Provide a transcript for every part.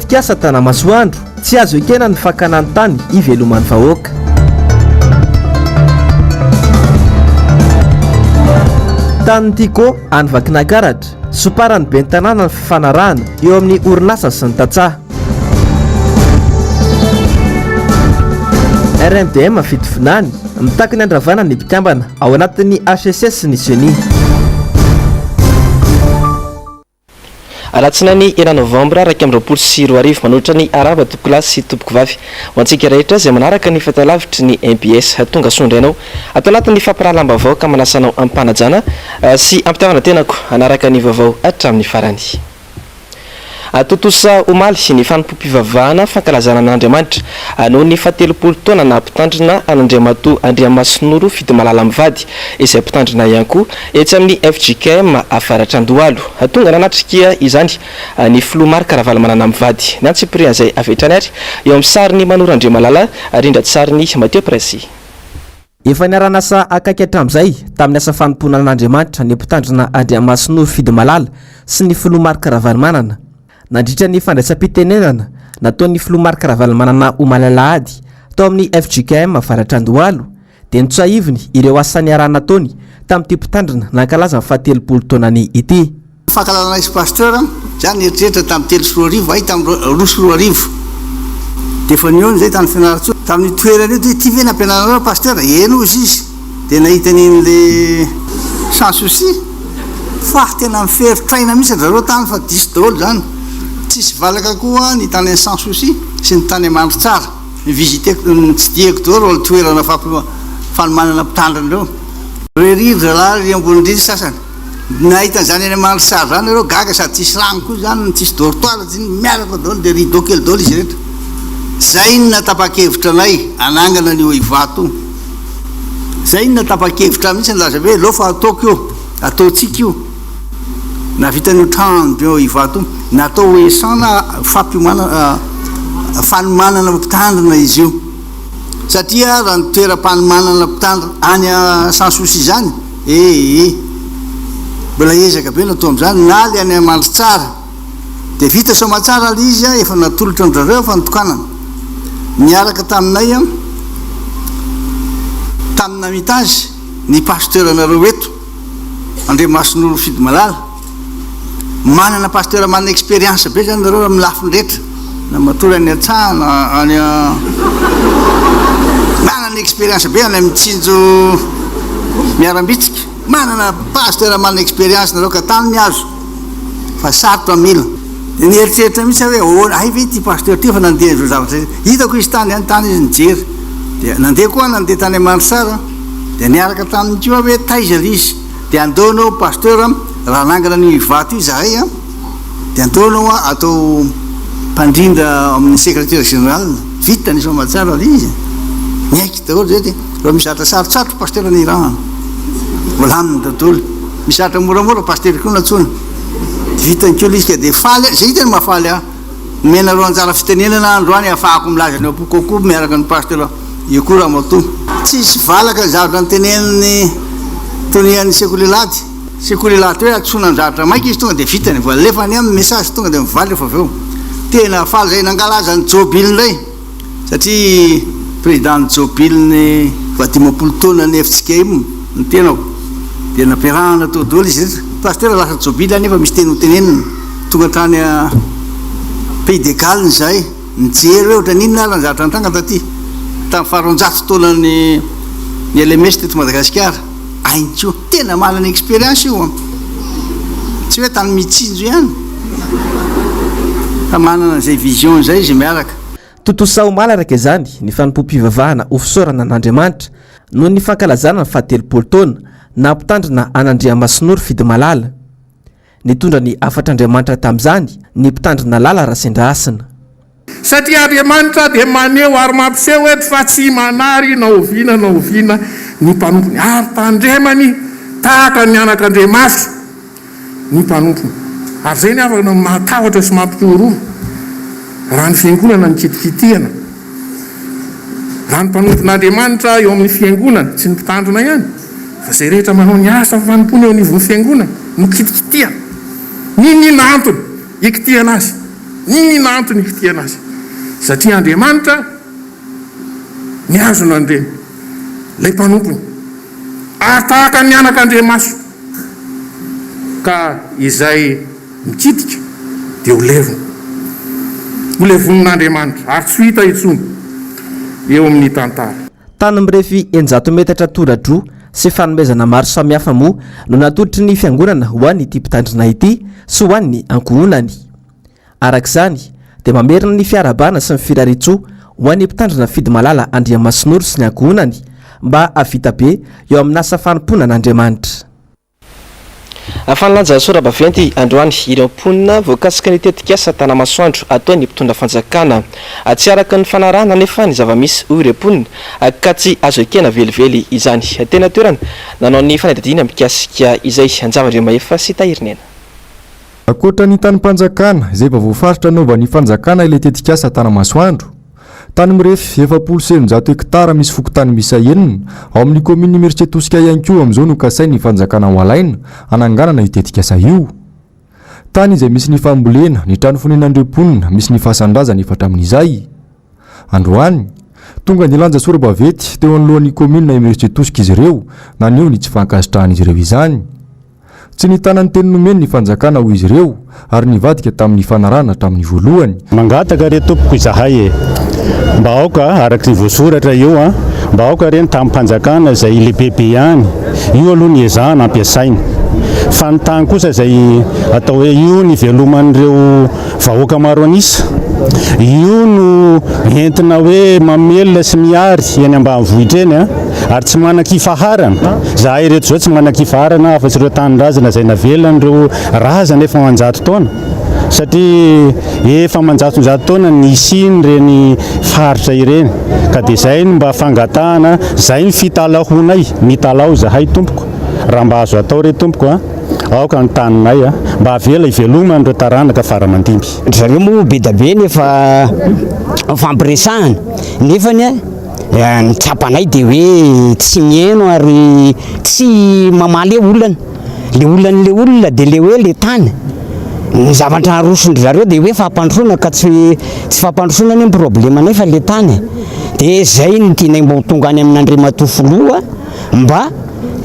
fikasa Tanamasoandro tsy azo ekena ny fakanany tany iveloman'ny vahoaka. Tany Tiko any Vakinakaratra soparany ben'ny tanàna ny fifanarahana eo amin'ny orinasa sy ny tantsaha. RMDM fitovinany mitaky ny andravana ny mpikambana ao anatin'ny HSS sy ny CENI. Alatsinainy 1 Novambra 2024 manolotra ny araba topoko lahy sy topoko vavy ho antsika rehetra izay manaraka ny fahitalavitry ny MBS tonga sondrainao atao anatin'ny fampirahalam-baovao ka manasanao ampanajana sy ampitiavana tenako anaraka ny vaovao hatramin'ny farany. Totosa omaly ny fanompom-pivavahana fankalazana an'Andriamanitra noho ny 70 taona na mpitandrina an'Andriamato Andriamasinoro fidy malala mivady izay mpitandrina ihany koa etsy amin'ny FGKM afaratra Andohalo. Tonga nanatrika izany ny Filomar Karavaly mivady ny antsiprian izay avetrany ary eo amin'ny sariny Manoro Andriamalala rindra sariny Mateo Presi. Efa niaranasa akaiky hatramin'izay tamin'ny asa fanompoana an'Andriamanitra ny mpitandrina Andriamasinoro fidy malala sy ny Filomar Karavaly nandritra ny fandraisam-pitenenana nataon'ny Filomar Karavaly omalalahady tao amin'ny FGKM afaratra Andohalo dia nitsoahiviny ireo asa niarana taony tamin'ity mpitandrina nankalaza 70 taonany ity. Fankalazana isy pasteur zany eritreretra tamin'ny 3 ay tamin'ny 2 dia fa niony zay tamin'ny fianaratso tamin'ny toerana io ty ve nampianarana pasteur eno izy izy dia nahita n'in'le sans souci fa tena miferitraina mihitsy zareo tany fa diso daholo zany. Tsisy valaka koa ny tany sans souci sy ny tany mandro tsara visiteko tsy dieko daholo olo toerana fanomanana mpitandrina reo reriry raha ambony indrindra sasany nahita zany any mandro tsara zany reo gaga sady tsisy rano koa zany tsisy dortoir miaraka daholo dia rideau kely daholo izy rehetra. Zay ny natapa-kevitra anay anangana an'io Ivato zay ny natapa-kevitra mihitsy nilaza hoe leo fa ataoko io ataotsika io na vitan'io trano bio Ivato natao hoe sana fanomanana mpitandrina izy io satria raha ny toeram-panomanana mpitandrina any sans souci zany mbola ezaka be natao am'izany na le any amandro tsara dia vita somatsara le izy efa natolotra andrareo fa nitokanana miaraka taminay tamina mitazy ny pasteur anareo eto Andriamasinoro fidy malala manana pasteur manana expérience be zany nareo amin'ny lafiny rehetra na matory any atsahana any manana expérience be any mitsinjo miarambitsika manana pasteur manana expérience nareo ka tany niazo fa sarotra mila dia nieritreritra mihitsy hoe ay ve ty pasteur ty fa nandeha zao zavatra hitako izy tany any tany izy nijery dia nandeha koa nandeha tany amandro tsara dia niaraka tamin'ny kio hoe taiza izy dia andeonao pasteur raha nangana ny Ivato io zahay dia andeonao atao mpandrindra amin'ny secrétaire général vita ny somatsara le izy miaiky daholo zay dia raha mizatra sarotsatro pasteur ny raha volaniny daholo mizatra moramora pasteur koa natsona vitany keo le izy ka dia faly zay hitany mahafaly mena reo anjara fitenenana androany ahafahako milaza ny apokokoa miaraka ny pasteur io koa raha mato tsisy valaka zavatra nyteneniny tonian'ny sekolelady sekolelady hoe atsona anjatra maika izy tonga dia vitany voalefa ny amin'ny message tonga dia mivaly rehefa aveo tena faly zay nangalaza ny jobile ndray satria président ny jobile vadimapolo taona ny FGKM ny tenako dia nampiarahana tao daholo izy rehetra pasteur lasa jobile nefa misy teny ho tenenina tonga trany pays de Galles zay nijery hoe ohatra ninona ary anjatra antranga taty tamin'ny faharoanjato taona ny LMS teto Madagasikara aintsio tena manana expérience io tsy hoe tany mitsinjo ihany fa manana zay vision zay izy miaraka. Totosa omaly araka izany ny fanompom-pivavahana ofisorana an'Andriamanitra noho ny fankalazana ny 70 taona na mpitandrina an'Andriamasinoro fidy malala nitondra ny afatr'Andriamanitra tamin'izany ny mpitandrina lala rasendraasina satria Andriamanitra dia maneho ary mampiseho eto fa tsy manary na oviana ny mpanompony ary tandremany tahaka ny anak'Andriamasina ny mpanompony ary zay ny afaka mahatahotra sy mampitoroa raha ny fiangonana ny kitikitihana raha ny mpanompon'Andriamanitra eo amin'ny fiangonana tsy ny mpitandrina ihany fa zay rehetra manao ny asa fanompony eo anivon'ny fiangonana no kitikitihana ninona antony ikitihana azy iny antony fitiana azy satria Andriamanitra ny azony andreny lay mpanompony atahaka ny anak'Andriamaso ka izay mikitika dia holevon'Andriamanitra ary tsy hita intsony eo amin'ny tantara. Tany mirefy 100 metatra toradro sy fanomezana maro samihafa moa no natolotry ny fiangonana ho an'ity mpitandrina ity sy ho an'ny ankohonany. Arak'izany dia mamerina ny fiarabana sy ny firaritso ho an'ny mpitandrina fidy malala Andriamasinoro sy ny ankohonany mba avita be eo amin'ny asa fanomponan'Andriamanitra. Afanilanja sorabaventy androany ireo mponina voakasika ny tetikasa tanamasoandro atao ny mpitondra fanjakana tsy araka ny fanarahana nefa ny zava-misy hoy ireo mponina ka tsy azo ekena velively izany tena toerana nanao ny fanadidina mikasika izay anjavandreo maefa sy tahirinena. Akoatra ny tanimpanjakana izay efa voafaritra naova ny fanjakana ilay tetikasa tanamasoandro tany mirefy 700 hektara misy fokotany misa enina ao amin'ny commune Imeritsiatosika ihany koa amin'izao no kasainy ny fanjakana ho alaina ananganana itetikasa io. Tany izay misy ny fambolena ny trano fonenan'ireo mponina misy ny fahasandrazana efatra amin'izay. Androany tonga ny lanja sorabavety teo anolohan'ny commune Imeritsiatosika izy ireo na neo ny tsy fankasitrahan'izy ireo izany. Tsy ny tanany teny nomeny ny fanjakana ho izy ireo ary nivadika tamin'ny fanarahana tamin'ny voalohany. Mangataka re tompoko izahay mba aoka araka ny voasoratra eo mba aoka reny tamin'ny mpanjakana izay lehibe ihany io aloha ny ezahana ampiasaina fa ny tany kosa izay atao hoe io ny veloman'ireo vahoaka maro anisa io no entina hoe mamelona sy miary eny ambanivohitra eny ary tsy manan-kifaharana zahay reto zao tsy manan-kifaharana afa-tsy ireo tanindrazana izay navelan'ireo razana efa manjato taona satria efa manjatonjato taona ny isiny reny faritra ireny ka dia izay no mba fangatahana zay ny fitalahonay mitalao zahay tompoko raha mba azo atao re tompoko aoka ny taninay mba avela iveloma n'ireo taranaka faramandimby. Zareo moa be da be nefa fampiresahana nefany ny tsapanay dia hoe tsy mieno ary tsy mamaly olana le olan'le olona dia le hoe le tany ny zavatra arosondry zareo dia hoe fampandrosoana ka tsy fampandrosoana ny problema nefa le tany dia zay ny tianay mba tonga any amin'Andriamatoa foloa mba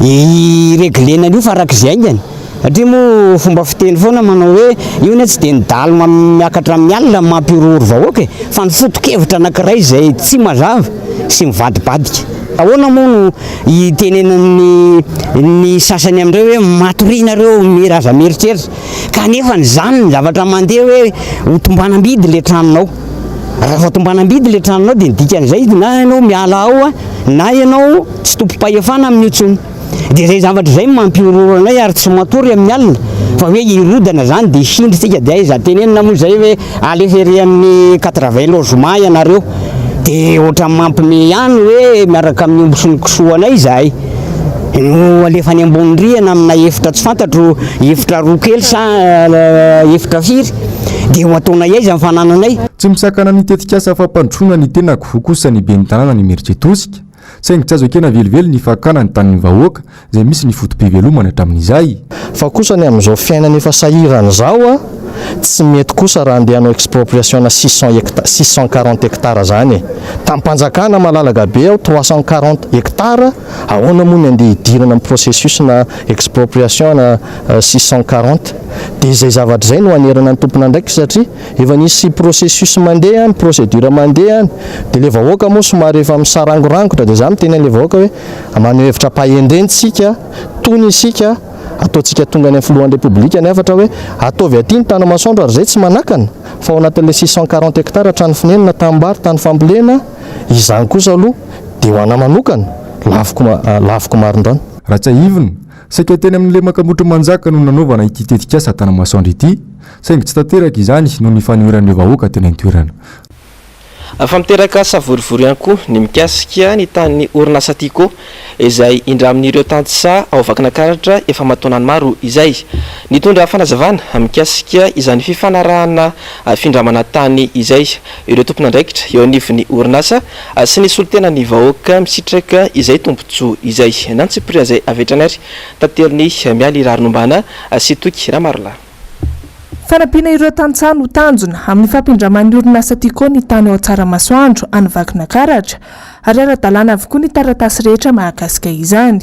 ireglena an'io farak'izay aingany satria moa fomba fiteny foana manao hoe io ny tsy dia nidalo miakatra mialina mampiroro vahoaka fa ny foto-kevitra anankiray izay tsy mazava sy mivadibadika. Ahoana moa no itenenany sasany amin'ireo hoe matorianareo miraza mieritreritra kanefa ny zany ny zavatra mandeha hoe ho tombanam-bidy le tranonao. Raha tombanam-bidy le tranonao dia dikan'izay na ianao miala ao na ianao tsy tompo-pahefana amin'ny intsony. Dia izay zavatra izay mampiororo anay ary tsy matory amin'ny alina fa hoe irodana zany dia hindritsika dia aiza tenenina moa izay hoe alefery amin'ny 80 logement ianareo dia ohatra mampime ihany hoe miaraka amin'ny ombosony kisoanay izahay no alefany ambony rihana amina efitra tsy fantatro efitra roa kely sa efitra firy dia ho ataonay aiza amin'ny fanananay. Tsy misakana ny tetikasa fampandrosoana ny tenako ho kosa ny ben'ny tanàna ny Imeritsiatosika saingy tsy azo ekena velively ny fakana ny tanin'ny vahoaka izay misy ny fotom-pivelomana hatramin'izay. Fa kosa ny amin'izao fiainana efa sahirana izao tsy mety kosa raha andeha hanao expropriation 640 hektara zany tampanjakana malalaga be ao 340 hektara ahoana moa ny andeha hidirana amin'ny processus na expropriation na 640 dia izay zavatra izay no hanerana ny tompona ndraiky satria efa nisy processus mandeha ny procédure mandeha dia le vahoaka moa somary efa misarangorangotra dia za miteny le vahoaka hoe maneho hevitra pahendrentsika tony isika ataontsika tonga any amin'ny filohan'ny repoblika ny afatra hoe ataovy aty ny tanamasoandro ary zay tsy manakana fa ao anatin'ilay 640 hektara trano finenina tambary tany fambolena izany kosa aloha dia ho ana manokana laviko marindrano. Raha tsy ahivina saika teny amin'ilay makamotro manjaka no nanaovana ity tetikasa tanamasoandro ity saingy tsy tanteraka izany noho ny fanehoran'ireo vahoaka teny an-toerana. Famiteraka savorivory ihany koa ny mikasika ny tany orinasa Tiko izay indra amin'ireo tantsa ao vakinankaratra efa mataonany maro izay nitondra fanazavana mikasika izany fifanarahana findramana tany izay ireo tompona ndraikitra eo anivon'ny orinasa sy ny solotena ny vahoaka misitraka izay tombontsoa izay nantsipria izay avetrany ary tateliny mialy rarinombana sy toky raha maro lahy. Fanampiana ireo tantsano ho tanjona amin'ny fampindraman'ny orinasa ity koa ny tany ao Tsaramasoandro any Vakinankaratra ary ara-dalàna avokoa ny taratasy rehetra mahakasika izany.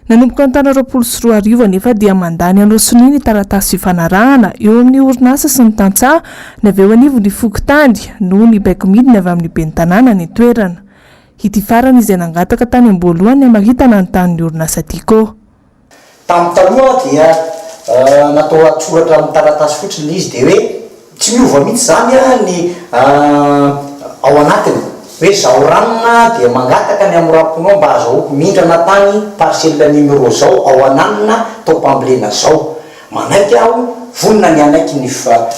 Nanomboka ny taona 2024 nefa dia mandany anao sinoa ny taratasy fifanarahana eo amin'ny orinasa sy ny tantsaha ny avy eo anivo ny fokontany noho ny baiko midina avy amin'ny ben'ny tanàna ny toerana. Ity farany izay nangataka tany am-boalohany mahitana ny tanin'ny orinasa ity koa. Tamin'ny taloha dia natao atsoratra amin'ny taratasy fotsiny izy dia hoe tsy miova mihitsy zany ny ao anatiny hoe zao ranona dia mangataka ny am'ramponao mba azahoako mindrana tany parcelle numéro zao ao ananina tao-pambolena zao manaiky aho vonina ny anaiky ny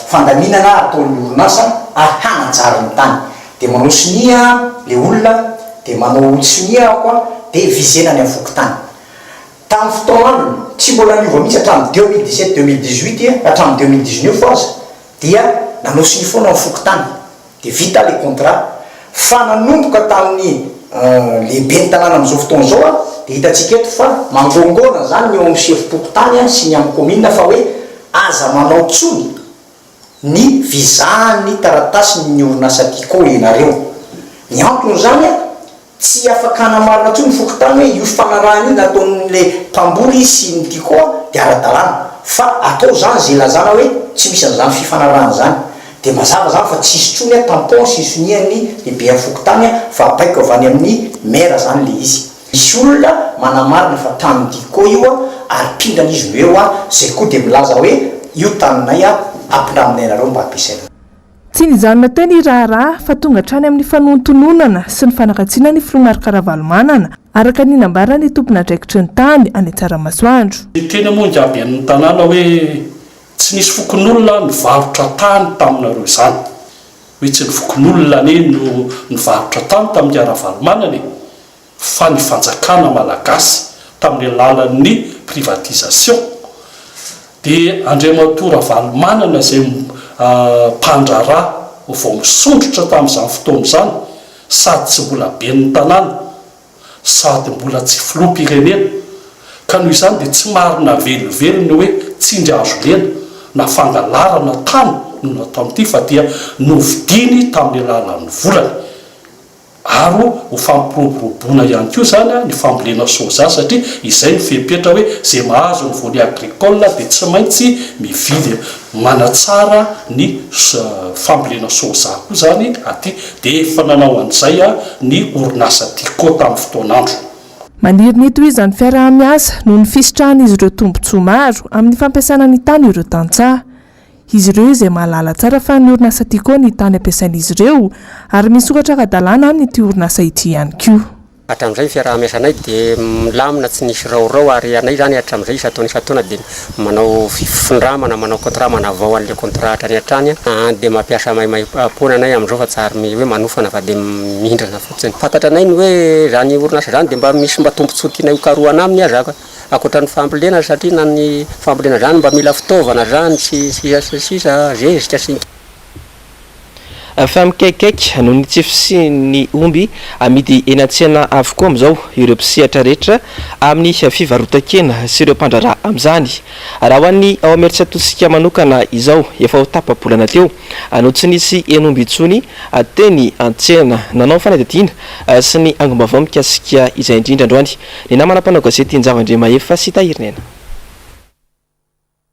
fandaminana ataon'ny orinasa hananjary ny tany dia manao sinia le olona dia manao sinia koa dia vizenany amin'ny fokotany. Tamin'ny fotoana tsy mbola niova mihitsy hatramin'ny 2017-2018 hatramin'ny 2019 aza dia nanao siny foana amin'ny fokotany dia vita le contrat fa nanomboka tamin'ny lehibe ny tanàna amin'izao fotoana zao dia hitantsika eto fa mangongona zany eo amin'ny chef-pokotany sy ny amin'ny commune fa hoe aza manao tsony ny vizahany taratasy ny orinasa tiko ianareo. Ny antony zany tsy afaka hanamarina tsony ny fokotany hoe io fanarahana io nataon'le mpamboly sy ny tiko dia ara-dalàna fa atao zany zay lazana hoe tsy misy an'izany fifanarahana zany dia mazava zany fa tsisy tsony tampon sy soniany lehibe amin'ny fokotany fa baiko avy any amin'ny maire zany le izy. Misy olona manamarina fa tany tiko io ary pindrana izy eo zay koa dia milaza hoe io taninay ampindraminay nareo mba ampiasaina. Tsy nijanona teo ny raharaha fa tonga hatrany amin'ny fanontononana sy ny fanakatsiana ny filomarikaravalomanana araka ny nambara ny tompona draikitry ny tany any Tsaramasoandro. Teny moa njaby amin'ny tanàna hoe tsy nisy fokon'olona nivarotra tany taminareo izany hoe tsy ny fokon'olona no nivarotra tany tamin'ny aravalomanana fa ny fanjakana malagasy tamin'ny alalan'ny privatisation dia Andriamatoa Ravalomanana izay mpandraraha vao misondrotra tamin'izany fotoana izany sady tsy mbola ben'ny tanàna sady mbola tsy filoham-pirenena ka noho izany dia tsy marina velovelony hoe tsindry azo lena na fangalarana tany no natao amin'ity fa dia novidiny tamin'ny alalan'ny volana ary ho fampiroboroboana ihany koa zany ny fambolena soja satria izay ny fepetra hoe zay mahazo ny volet agricole dia tsy maintsy mividy manatsara ny fambolena soja koa zany aty dia efa nanao an'izay ny orinasa tiko tamin'ny fotoanandro. Maniry ny toy izany fiaraha-miasa noho ny fisitrahana izy ireo tombontsoa maro amin'ny fampiasana ny tany ireo tantsaha. Izy ireo izay mahalala tsara fa ny orinasa ity koa ny tany ampiasain'izy ireo ary misokatra kadalàna amin'ity orinasa ity ihany koa. Hatramin'izay fiaraha-miasanay dia milamina tsy nisy raorao ary anay zany hatramin'izay isataona dia manao fifindramana manao contrat manavao an'ilay contrat hatrany hatrany dia mampiasa maimaimpona anay amin'izao fa tsary hoe manofana fa dia mihindrana fotsiny. Fantatra anay ny hoe zany orinasa zany dia mba misy mba tombontsoa tianay hokaroana aminy azaka akoatra ny fambolena satria na ny fambolena zany mba mila fitaovana zany sisa zezitra sy fa mikaikaiky noho ny tsefy sy ny omby amidy eny an-tsena avokoa amin'izao ireo mpisehatra rehetra amin'ny fivarotan-kena sy ireo mpandraraha amin'izany raha ho an'ny ao ameritsy atosika manokana izao efa ho tapa-bolana teo no tsy nisy enomby intsony teny an-tsena nanao fanadihadiana sy ny angom-baovao mikasika izay indrindra androany ny namana mpanao gazety ny Zavandriamaefa sy Tahirinena.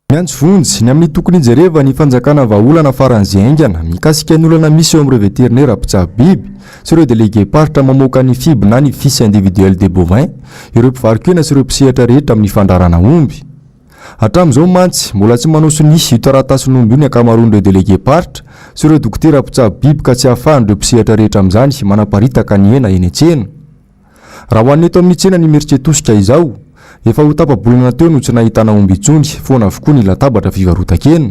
Miantso vonjy ny amin'ny tokony jereva ny fanjakana vahaolana faran'izay aingana mikasika ny olana misy eo amin'ireo vétérinaire mpitsabo biby sy ireo délégué paritra mamoaka ny fiby na ny fils individuel de bovin ireo mpivarokena sy ireo mpisehatra rehetra amin'ny fandrarana omby. Hatramin'izao mantsy mbola tsy manao sinisy io taratasin'omby io ny akamaroan'ireo délégué paritra sy ireo dokotera mpitsabo biby ka tsy ahafahan'ireo mpisehatra rehetra amin'izany sy manaparitaka ny hena eny an-tsena. Raha ho an'ny eto amin'ny tsena ny meritsetosika izao efa ho tapa-bolana teo no tsy nahitana omby intsony foana avokoa ny latabatra fivarotan-kena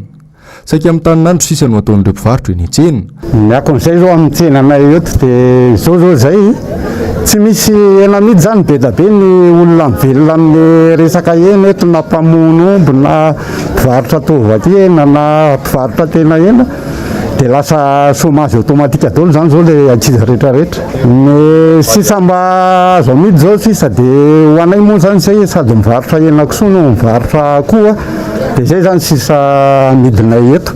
saika amin'ny tanin'andro sisa no ataon'ireo mpivarotra eny an-tsena. Ny akon'izay zao amin'ny tsenanay eto dia zao zay tsy misy hena mihitsy zany be da be ny olona mivelona amin'ny resaka hena eto na mpamono omby na mpivarotra tovakena na mpivarotra tena hena dia lasa chômage automatique daholo zany zao le ankizy rehetrarehetra. Ny sisa mba azo amidy zao sisa dia ho anay moa zany zay sady mivarotra hena kisoa no mivarotra koa dia zay zany sisa midina eto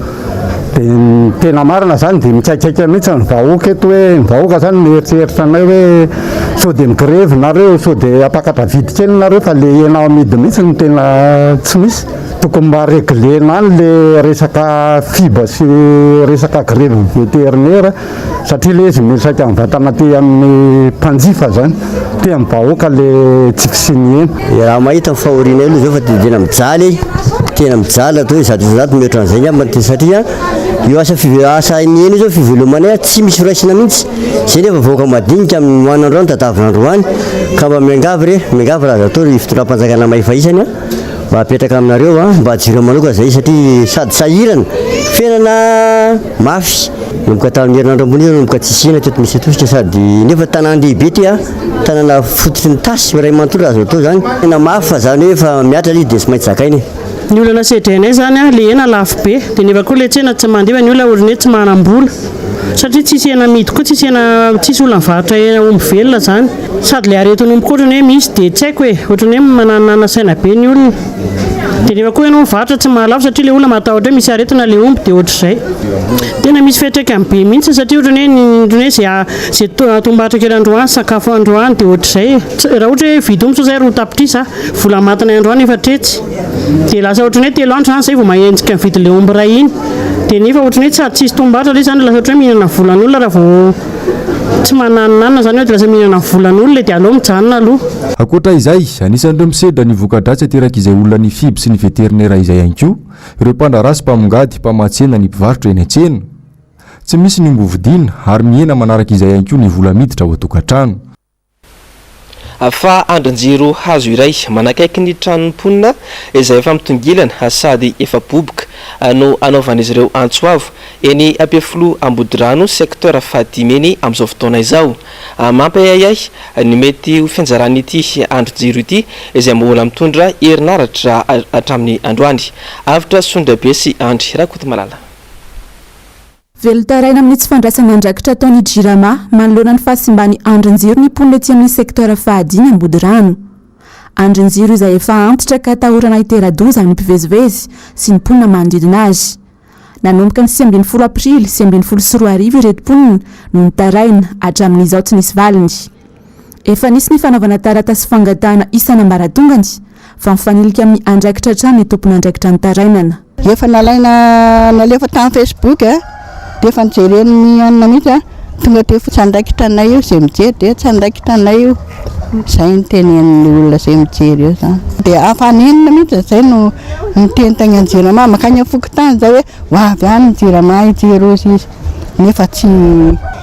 dia tena marina zany dia mitsaikaika mihitsy ny vahoaka eto hoe ny vahoaka zany mieritreritra anay hoe sao dia migrevy nareo sao dia apakatra vidy kely nareo fa le ianao amidy mihitsy no tena tsy misy tokony mba réglena any le resaka fiba sy resaka grevy vétérinaire satria le izy miresaka mivatana ty amin'ny mpanjifa zany ty amin'ny vahoaka le tsy fisiny eny raha mahita fahoriana aloha zao fa tena mijaly tena mijaly atao zato mihoatra an'izay ngambany ty satria io asa iny eny zao fivelomana tsy misy raisina mihitsy zay nefa vahoaka madinika amin'ny moan'androany tatavin'androany ka mba miangavy raha zatao fitondram-panjakana mahifaisany mba apetraka aminareo mba ajiro manoka zay satria sady sahirana fiainana mafy nomboka tamin'ny herinandro ambony nomboka tsisy hena teto misy atositra sady nefa tanàn-dehibe ty tanàna fototry ny tasy ray manontolo azo atao zany tena mafy fa zany hoe fa miatra izy dia tsy maintsy zakainy ny olana sedrainay zany le hena lafo be dia nefa koa le tsena tsy mandeha ny olona ohatrany hoe tsy manam-bola satria tsisy hena midy koa tsisy olona mivarotra hena omby velona zany sady le aretin'omboka ohatrany hoe misy dia tsy haiko hoe ohatrany hoe mananana saina be ny olona dia nefa koa ianao mivarotra tsy mahalafo satria le olona matahotra hoe misy aretina le omby dia ohatr'izay tena misy fiatraikany be mihitsy satria ohatrany hoe zay tombatra kely androany sakafo androany dia ohatr'izay raha ohatra hoe vidy omby sao zay roa tapitrisa vola matiny androany efa tretsy dia lasa ohatrany hoe telo andro zany zay vao mahenjika mividy le omby ray iny dia nefa ohatrany hoe tsisy tombatra le zany lasa ohatrany hoe mihinana volan'olona raha vao tsy mananonanina zany hoe dia lasa mihinana volan'olona dia aleo mijanona aloha ankoatra izay anisan'ireo misedra ny voka-dratsy ateraka izay olona ny fiby sy ny vétérinaire izay ihany koa ireo mpandrarasy mpamongady mpamatsena ny mpivarotra eny an-tsena tsy misy ny ombovidiana ary mihena manaraka izay ihany koa ny vola miditra ao an-tokantrano fa andron-jiro hazo iray manakaiky ny tranon'mponina izay efa mitongilana sady efa boboka no anaovan'izy ireo antsoavo eny ampefilo ambodirano secteur fadimeny amin'izao fotoana izao mampayayay ny mety ho fianjaran'ity andron-jiro ity izay mbola mitondra herinaratra hatramin'ny androany avitra sonda be sy andry rakoto malala velotaraina amin'ny tsy fandraisana andrakitra ataony jirama manoloana ny fahasimbany andron-jiro ny mponina ety amin'ny sektora fahadimy ambodirano andron-jiro izay efa antitra ka tahorana hitera-doza amin'ny mpivezivezy sy ny mponina manodidina azy nanomboka ny 20 aprily 2024 ireto mponina no nitaraina hatramin'izao tsy nisy valiny efa nisy ny fanaovana taratasy fangatahana isan'ambaratongany fa mifanilika amin'ny andrakitra hatrany ny tompony andraikitra ny tarainana efa nalefa tamin'ny Facebook dia efa nijeren'ny anina mihitsy tonga dia tsy andraikitra anay io izay mijery dia tsy andraikitra anay io izay ny tenen'ny olona izay mijery eo zany dia hafanenina mihitsy izay no niteny tagny anjirama makany afokotany zay hoe hoavy any ny jirama hijery ozy izy nefa tsy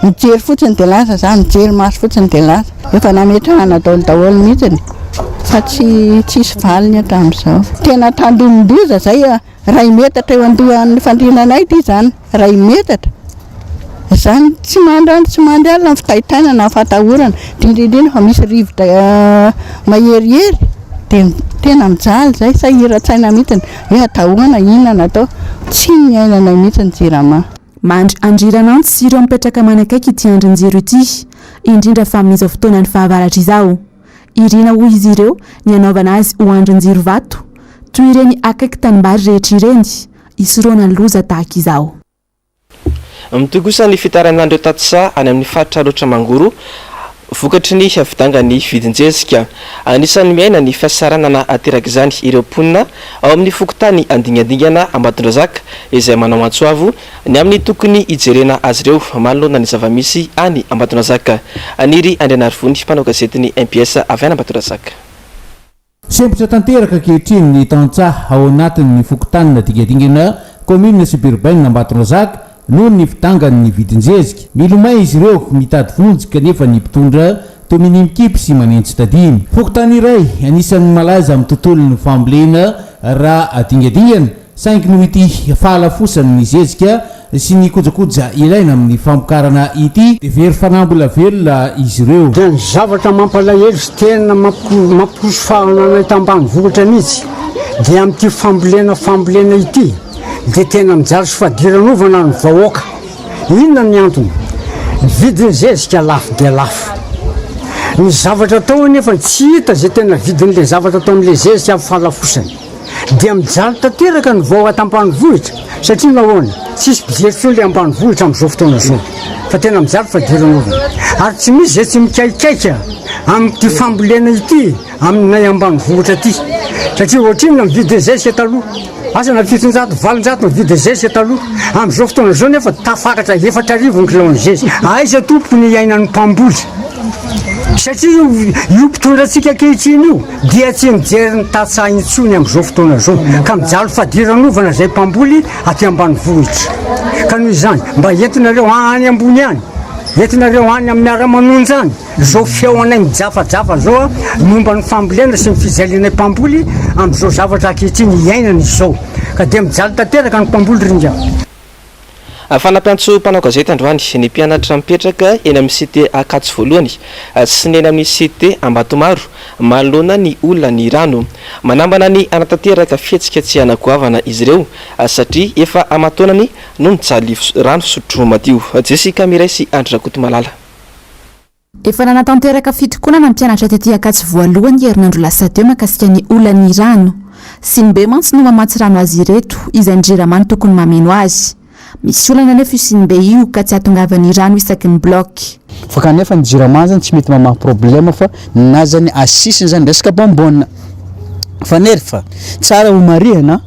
mijery fotsiny dia lasa zany mijery maso fotsiny dia lasa efa nametrahana daholo mihitsy fa tsisy valiny hatramin'izao tena tandomin-doza zay ray metatra eo andohan'ny fandrinanay ity zany ray metatra zany tsy mandrano tsy mandeha alina fitahitana na fatahorana drindrindriny fa misy rivotra maherihery dia tena mijaly zay sahiran-tsaina mihitsiny hoe atahoana inona atao tsy miainana mihitsy ny jirama mandry andrirana tsy ireo mipetraka manakaiky ity andron-jiro ity indrindra fa amin'izao fotoana ny fahavaratra izao irina hoy izy ireo ny anaovana azy ho andron-jiro vato toy ireny akaiky tanimbary rehetra ireny isoroana ny loza tahaka izao mitoy kosa ny fitaran'andreo tatsa any amin'ny faritra loatra mangoro vokatry ny avidangany vidinjezika anisan'ny miaina ny fiasaranana ateraka izany ireo mponina ao amin'ny fokotany andingadingana Ambatondrazaka izay manao antsoavo ny amin'ny tokony hijerena azy ireo manoloana ny zavamisy any Ambatondrazaka aniry Andrianarivony mpanao gazetiny MPS avy any Ambatondrazaka sempotra tanteraka ankehitriny ny tantsaha ao anatin'ny fokotany nadingadingana commune suburbaine Ambatondrazaka noho ny fitangany ny vidinjezika milomay izy ireo mitady vonjika nefa ny mpitondra tominy mikipy sy manentsy tadiny fokotany iray anisan'ny malaza amin'ny tontolon'ny fambolena raha adingadingana saingy no ity fahalafosany ny zezika sy ny kojakoja ilaina amin'ny famokarana ity dia very fanambola velona izy ireo dia ny zavatra mampalahelo sy tena mampiroso fahananay tambany vohitra mihitsy dia amin'ity fambolena ity dia tena mijaly sy fadiranovana ny vahoaka inona ny antony vidiny zezika lafo dia lafo ny zavatra atao nefa tsy hita zay tena vidin'le zavatra atao amin'le zezika amin'ny fahalafosany dia mijaly tanteraka ny vao atam-panivohitra satria nahoana tsisy mpijery le ambanivohitra amin'izao fotoana izao fa tena mijaly fadiran'olona ary tsy misy zay tsy mikaikaika amin'ity fambolena ity aminay ambanivohitra ty satria ohatriny mividy zay sy taloha asa na 700 mividy zay sy taloha amin'izao fotoana izao nefa tafakatra 4,000 ny kilao zezy aiza tompoko ny iainan'ny mpamboly satria io mpitondrantsika ankehitriny io dia tsy mijery ny tatsaha intsony amin'izao fotoana izao ka mijaly fadiranovana zay mpamboly aty ambanivohitra ka noho izany mba entinareo any ambony any entinareo any amin'ny ara-manonjy any zao fiaonay mijafajafa zao momba ny fambolena sy ny fijalianay mpamboly amin'izao zavatra ankehitriny iainana izao ka dia mijaly tanteraka ny mpamboly ringa fanampiantso mpanao gazety androany ny mpianatra mipetraka eny amin'ny cité Akatso voalohany sy ny eny amin'ny cité Ambatomaro manoloana ny olona ny rano manambana ny anatanteraka fihetsika tsy anagoavana izy ireo satria efa amatonany no mijaly rano fisotro madio. Jessica Miray sy Andra Rakotomalala. Efa nanatanteraka fitokonana ny mpianatra tetỳ Akatso voalohany herinandro lasa teo mahakasika ny olona ny rano sy ny be mantsy no mamatsy rano azy ireto izay ny Jiramany tokony mameno azy. Misy olana nefa isinbe io ka tsy atongavany rano isaky ny bloc fa kanefa ny Jiramany zany tsy mety mamaha problema fa na zany asisiny zany resaka bambona fa nefa tsara ho marihana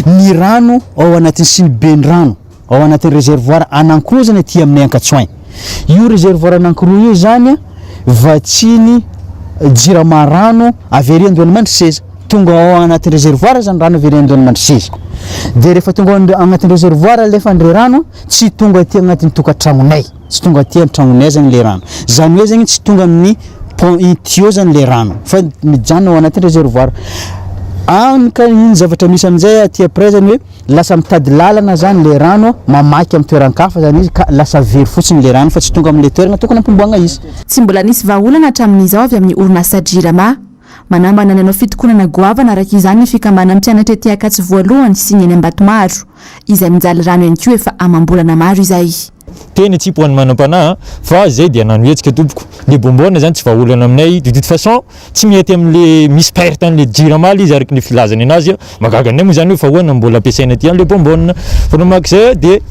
ny rano ao anatin'ny sinibe ny rano ao anatin'ny réservoir anankiroa zany aty amin'ny Ankatsoain io réservoir anankiroa io zany vatsiny Jiramarano avery Andohanamandry seza tonga ao anatin'ny réservoir zany rano avery Andohanamandry seza dia rehefa tonga agnatin'ny réservoir alefa ny rano tsy tonga aty agnatin'ny tokantragnonay tsy tonga aty an-tragnonay zany le rano zany hoe zany tsy tonga amin'ny tuyau zany le rano fa mijanona ao anatin'ny réservoir ka iny zavatra misy amin'izay aty après zany hoe lasa mitady lalana zany le rano mamaky amin'ny toeran-kafa zany izy ka lasa very fotsiny le rano fa tsy tonga amin'le toerana tokony ampomboagna izy. Tsy mbola nisy vahaolana hatramin'izao avy amin'ny orinasa Jirama manambana nanao fitokonana goavana araka izany ny fikambana mpianatra etỳ Akatso voalohany sy ny eny Ambatomaro izay mijaly rano ihany koa efa amam-bolana maro izay. Teny tsy poany manam-panahy fa zay dia nanohetsika tompoko le bombona zany tsy vahaolana aminay de toute façon tsy mety amin'le misy perte an'le Jirama izy araka ny filazany anazy magaga anay moa zany hoe fa hoana mbola ampiasaina aty an'le bombona fa nomakizay de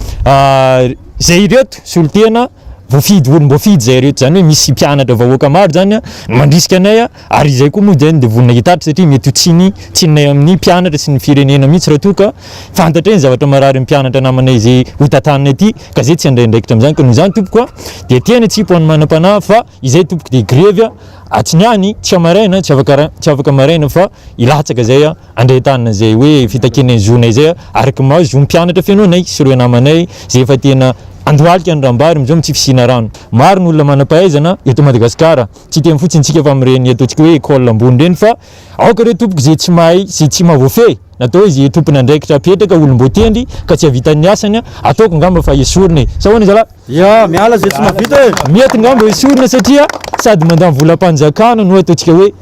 zay ireto solitena voafidy olom-boafidy zay rehetra zany hoe misy mpianatra vahoaka maro zany mandrisika anay ary izay koa moa zany de vonona hitatry satria mety tsinay amin'ny mpianatra sy ny firenena mihitsy raha toka fantatra ny zavatra marary mpianatra namanay zay hotatanay aty ka zay tsy andraindraikitra amin'izany ka noho izany tompoko de tena tsy poany manam-panahy fa izay tompoko de grevy atsiniany tsy amaraina tsy afaka maraina fa ilatsaka zay andrehitanina zay hoe fitakenay zonay zay araka mazo mpianatra fianoanay sy reo namanay zay efa tena andohalika ny rambary amizao tsy fisina rano maro ny olona manam-pahaizana eto Madagasikara tsy tena fotsiny tsika fa amin'ireny ataontsika hoe école ambony reny fa aoka reo tompoko zay tsy mahay sy tsy mahavoafehy natao izy tompony andraikitra apetraka olom-botendry ka tsy havitan'ny asany ataoko ngamba fa esorina sa hoana zala ya miala zay tsy mahavita mety ngamba esorina satria sady mandamy volam-panjakana no ataontsika hoe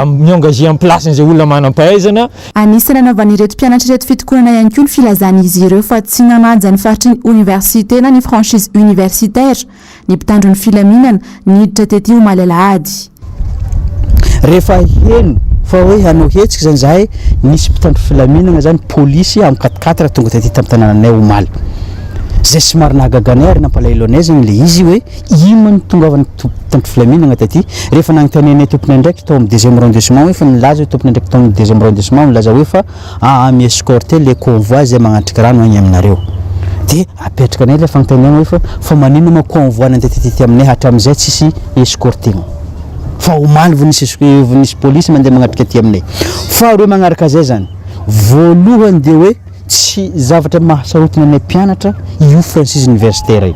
miengagé en place zay olona manam-pahaizana. Anisany anaovany ireto mpianatra ireto fitokonana ihany koa ny filazany izy ireo fa tsy nananja ny faritry ny université na ny franchise universitaire ny mpitandro ny filaminana niditra tety ho malalahady rehefa heno fa hoe hanao hetsika zany zahay nisy mpitandro filaminana zany polisy amin'ny 4x4 tonga tety tamin'ny tanànanay Omaly zay somary nahagaganay ary nampalahelo anay zany le izy hoe ino ny tongavany mpitandro filaminana taty rehefa nagnontanianay tompony andraikitra tao amin'ny 2e arrondissement hoe fa milaza hoe tompony andraikitra tao amin'ny 2e arrondissement milaza hoe fa mi-escorter le convoi zay magnatrika rano agny aminareo de apetraka anay le fagnontaniana hoe fa manino ma convoi nantetety aminay hatramin'izay tsisy escorting fa Omaly vonisy polisy mandeha magnatrika aty aminay fa reo magnaraka zay zany voalohany de hoe tsy zavatra mahasarotina anay mpianatra io franchise universitaire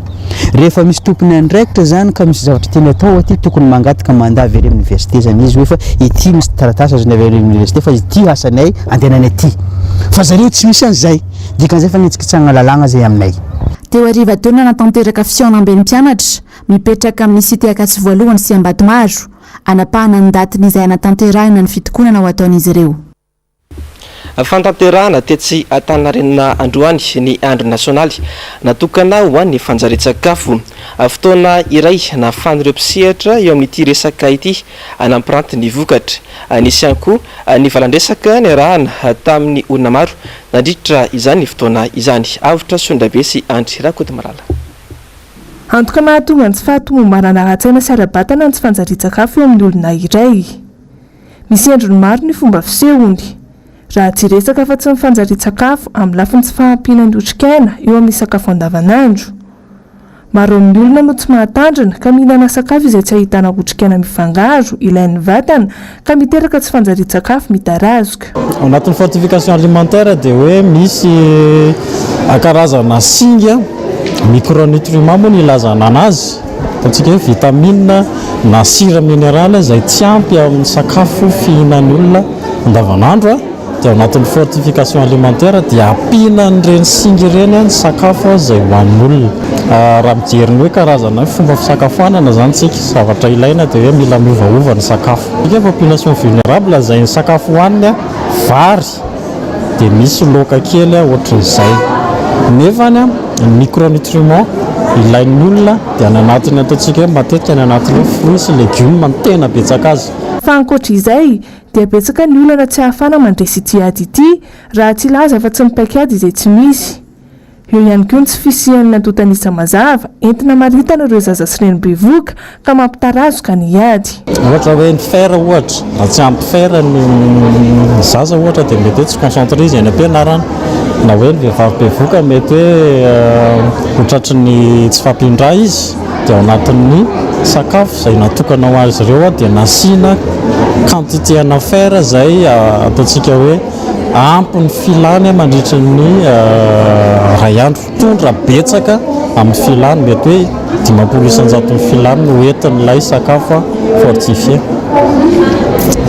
rehefa misy tompony andraikitra zany ka misy zavatra tiany atao aty tokony mangataka mandat avy amin'ny université zany izy hoe fa ity misy taratasy azony avy amin'ny université fa ity asanay andehanany aty fa zareo tsy misy an'izay dikan'izay fa nitsikitsagna lalagna zay aminay teo ariva teo nanatanteraka fiaonam-ben'ny mpianatra mipetraka amin'ny cité Akatso voalohany sy Ambatomaro anapahana ny datiny izay anatanterahina ny fitokonana ho ataon'izy ireo. fantanterahana tetsy Antaninarenina androany ny andro nasionaly natokana ho an'ny fanjarian-tsakafo fotoana iray nahafahan'ireo mpisehatra eo amin'ity resaka ity anampiranty ny vokatra nisy ihany koa ny valandresaka niarahana tamin'ny olona maro nandritra izany fotoana izany avitra Sondrabe sy Andry Rakoto Marala. Antoka nahatonga ny tsy fahatomombanana ara-tsaina sy ara-batana ny tsy fanjarian-tsakafo eo amin'ny olona iray. Misy endriny maro ny fomba fisehony. Raha tsy resaka fa tsy ny fanjarian-tsakafo amin'ny lafiny tsy fahampiana ny otrikaina eo amin'ny sakafo andavanandro. Maro amin'ny olona no tsy mahatandrina ka mihinana sakafo izay tsy ahitana otrikaina mifangaro ilain'ny vatana ka miteraka tsy fanjarian-tsakafo mitarazoka. Ao anatin'ny fortification alimentaire dia hoe misy karazana singa micronutriments moa ny ilazana anazy. Ataontsika hoe vitamine na sira minérale izay tsy ampy amin'ny sakafo fihinan'ny olona andavanandro. Dia ao anatin'ny fortification alimentaire dia ampiana an'ireny singa ireny ny sakafo izay hoan'ny olona. Raha mijery ny hoe karazana fomba fisakafoanana zany tsika zavatra ilaina dia hoe mila miovaova ny sakafo. Ika population vulnérable izay ny sakafo hoaniny vary dia misy laoka kely ohatran'izay. Nefany ny micronutriments ilain'ny olona dia any anatiny ataontsika hoe matetika any anatin'ny fruits sy légumes ny tena betsaka azy. Fa ankoatra izay dia betsaka ny olana tsy ahafana mandresy ity ady ity raha tsy laza fa tsy mipaikady izay tsy misy. Eo ihany koa ny tsy fisian'ny nantotanisa mazava entina maritana ireo zaza sy renim-bevoka ka mampitarazoka ny ady. Ohatra hoe ny fer ohatra, raha tsy ampy fer ny zaza ohatra dia mety hoe tsy concentré izy any am-pianarana. Na hoe ny vehivavy bevoka mety hoe hotratry ny tsy fampindray izy dia ao anatin'ny sakafo izay natokana ho azy ireo dia nasiana quantité ana fer izay ataontsika hoe ampy ny filany mandritra ny ray andro. Tondra betsaka amin'ny filany mety hoe 500 filany no entin'ilay sakafo fortifié.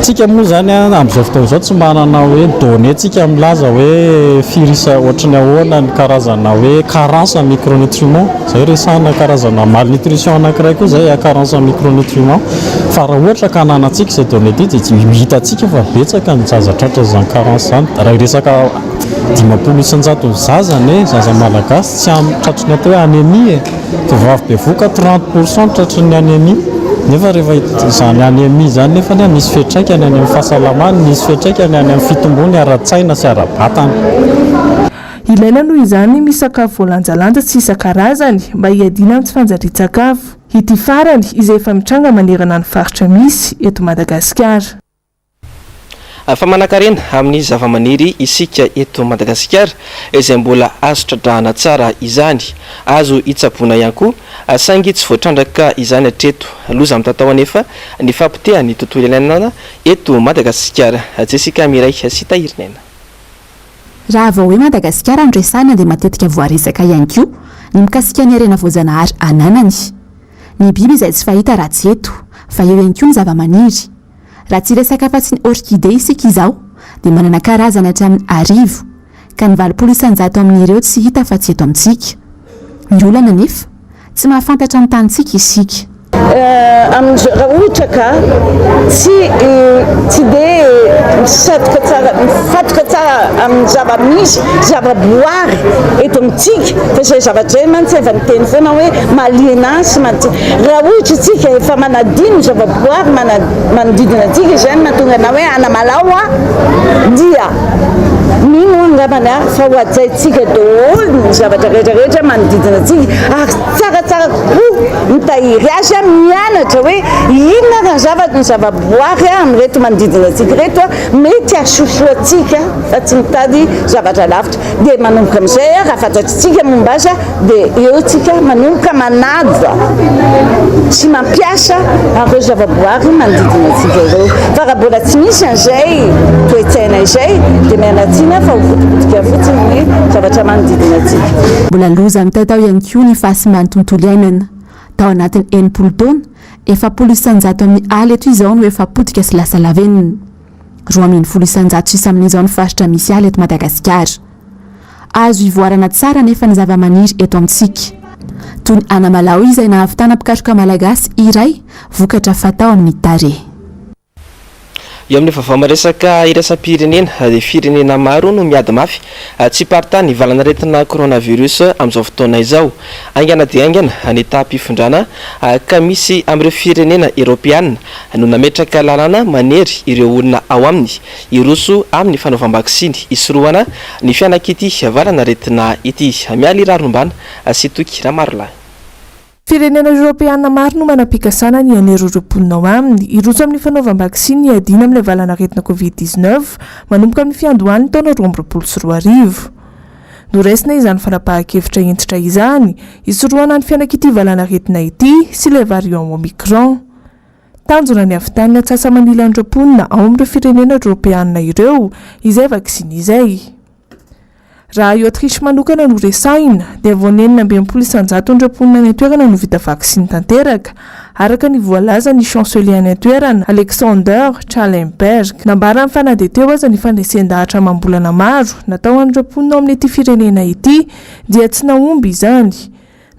Tsika moa zany amin'izao fotoana izao tsy manana hoe donné tsika milaza hoe firisa ohatrany ahoana ny karazana hoe carence en micronutriments izay resahana karazana malnutrition anankiray koa izay carence en micronutriments fa raha ohatra ka ananantsika izay donné ity dia tsy hitantsika fa betsaka ny zazatratra zany carence zany. Raha resaka 500 ny zazany zaza malagasy tsy tratriny atao hoe anémie vehivavy bevoka 30% tratriny anémie. Nefa rehefa izany anémie zany nefa misy fiantraikany any amin'ny fahasalamany, misy fiantraikany any amin'ny fitombony ara-tsaina sy ara-batana. Ilaina noho izany misakafo voalanjalanja tsy isan-karazany mba hiadiana amin'ny tsy fanjarian-tsakafo. Ity farany izay efa mitranga manerana ny faritra misy eto Madagasikara. Fa manan-karena amin'ny zavamaniry isika eto Madagasikara izay mbola azo tradrahana tsara izany, azo itsaboana ihany koa saingy tsy voatrandraka izany hatreto. Loza amin'ny tatao anefa ny fampitehany tontolo iainana eto Madagasikara. Jessica Miray sy Tahirinena. Raha vao hoe Madagasikara andresana dia matetika voaresaka ihany koa ny mikasika ny harena voajanahary ananany. Ny biby izay tsy fahita raha tsy eto fa eo ihany koa ny zavamaniry. Raha tsy resaka fa tsy ny orchidée isika izao dia manana karazana hatramin'ny 1000 ka ny 700 amin'ireo tsy hita fa tsy eto amintsika. Ny olana nefa tsy mahafantatra ny tanintsika isika. Raha ohatra ka tsy dia mifatoka tsara amin'ny zava-misy zava-boary eto amintsika fa izay zavatra izay mantsy efa miteny foana hoe maliana sy raha ohatra tsika efa manadino zava-boary manodidina antsika izany mahatonga na hoe anamalao dia mino angambana fa ho ajaintsika daholo ny zavatra rehetrarehetra manodidina antsika ary tsaratsara koa mitahiry azy mianatra hoe inona ny zava-boary amin'reto manodidina antsika reto mety asosoantsika fa tsy mitady zavatra lavitra dia manomboka amin'izay raha fantatritsika momba azy dia eo tsika manomboka manadva sy mampiasa an'ireo zava-boary manodidina antsika ireo. Fa raha mbola tsy misy an'izay toe-tsaina izay dia mianatsiana fa hopotipotika fotsiny hoe zavatra manodidina antsika. Mbola loza mitatao ihany koa ny fahasimban'ny tontolo iainana. Tao anatin'ny 80 taona, 700 amin'ny aly eto izao no efa potika sy lasa lavenina. 700 sisa amin'izao ny faritra misy aly eto Madagasikara. Azo ivoarana tsara nefa ny zavamaniry eto amintsika. Toy ny anamalao izay nahavitana mpikatroka malagasy iray vokatra fatao amin'ny tarehy. eo amin'ny vaovao maresaka iraisam-pirenena dia firenena maro no miady mafy tsy parta ny valana retina coronavirus amin'izao fotoana izao. Aingana dia aingana ny tahampifondrana ka misy amin'ireo firenena eropeanina no nametraka lalàna manery ireo olona ao aminy iroso amin'ny fanaovam-baksiny isoroana ny fianak'ity valana retina ity. Mialy rarombana sy toky ramarolahy. Firenena Europeana maro no manam-pikasana ny anerorom-ponina ao aminy iroso amin'ny fanaovam-baksiny iadina amin'ilay valana retina COVID-19 manomboka amin'ny fiandohan'ny taona 2024. Noraisina izany fanapahan-kevitra entitra izany isoroana ny fianak'ity valana retina ity sy ilay variant Omicron. Tanjona ny avitan'ny atsasa-manila andro-ponina ao amin'ireo firenena Europeana ireo izay vaksiny izay. Raha io Autriche manokana no resaina dia vonenina 20% andro-ponina ny toerana no vita vaksiny tanteraka araka ny voalaza ny chancelier ny toerana Alexander Schallenberg. Nambara amin'ny fanade teo aza ny fandresendahatra mambolana maro natao andro-ponina amin'ny ity firenena ity dia tsy naomby izany.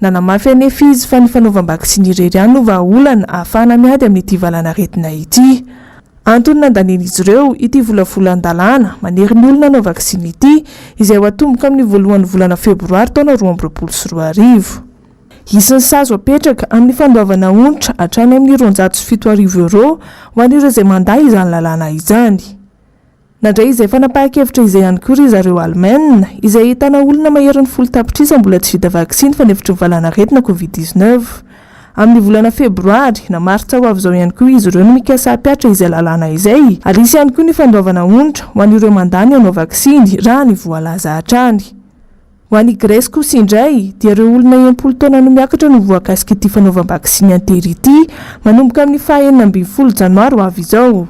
Nanamafy anefa izy fa ny fanaovam-baksiny irery ihany no vahaolana ahafahana miady amin'ny ity valana retina ity. Antony nandanen'izy ireo ity volavolan-dalàna manery ny olona no vaksiny ity izay ho atomboka amin'ny voalohan'ny volana febroary taona 2024. Isan'ny sazo apetraka amin'ny fandoavana onitra hatrany amin'ny €770 ho an'ireo izay manday izany lalàna izany. Nandray izay fanapahan-kevitra izay ihany koa ry zareo Alemaina izay ahitana olona maherin'ny 10 tapitrisa mbola tsy vita vaksiny fanefitry ny valana retina COVID-19. Amin'ny volana febroary na martsa ho avy izao ihany koa izy ireo no mikasa hapiatra izay lalàna izay ary isy ihany koa ny fandoavana onitra ho an'ireo mandany hanao vaksiny raha ny voalaza hatrany. Ho an'i Grèce kosa indray dia ireo olona 10 taona no miakatra no voakasika ity fanaovam-baksiny antery ity manomboka amin'ny 9 janoary ho avy izao.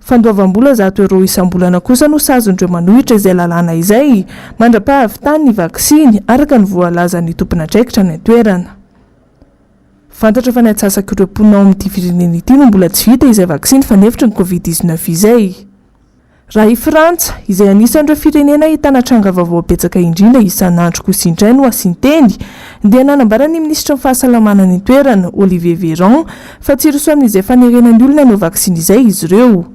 Fandoavam-bola €100 isam-bolana kosa no sazondreo manohitra izay lalàna izay mandra-pahavitany ny vaksiny araka ny voalazan'ny tompon'andraikitra ny toerana. Fantatra fa ny atsasaka ireo mponina ao amin'ity firenena ity no mbola tsy vita izay vaksiny fanefitry ny COVID-19 izay. Raha i Frantsa izay anisan'ireo firenena ahitana tranga vaovao betsaka indrindra isan'andro kosa indray no asinteny dia nanambara ny minisitra ny fahasalamana ny toerana Olivier Véran fa tsy iroso amin'izay fanerenan'ny olona no vaksiny izay izy ireo.